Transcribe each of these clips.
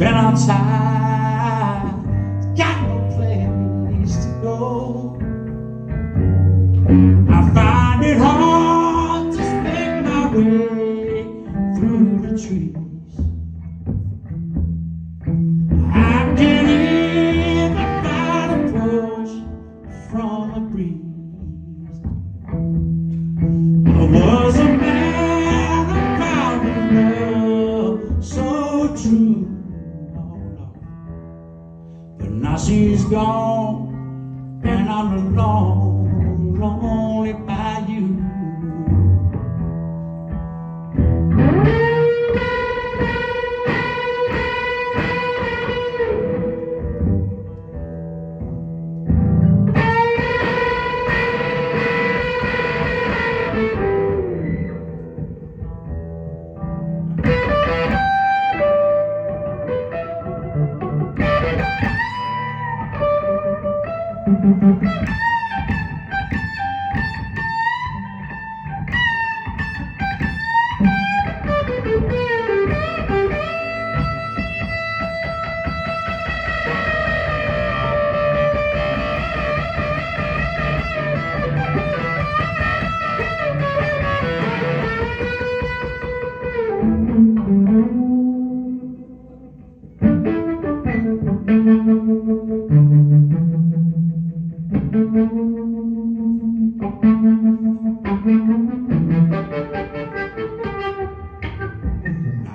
been outside, got no place to go. I find it hard to make my way through the trees. I can't even find a push from a breeze. I was a man who found a love so true, oh no. But now she's gone and I'm alone, lonely by you.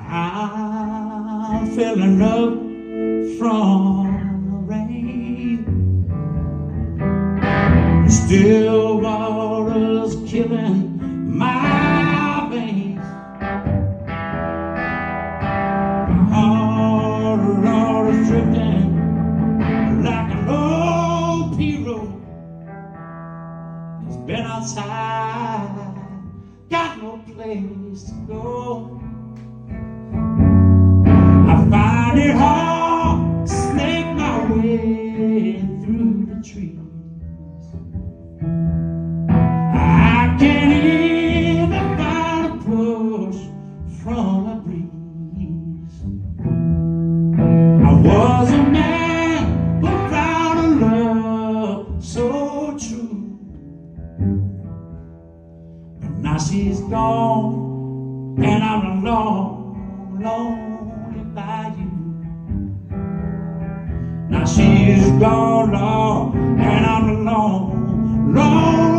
I'm filling up from the rain. Still water's killing my veins. My heart, Lord, is drifting like an old pirogue. It's been outside, got no place to go. I find it hard to snake my way through the trees. I can't even find a push from a breeze. I was a man who found a love so true. But now she's gone and I'm alone, lonely by you. Now she's gone, Lord, and I'm alone, lonely.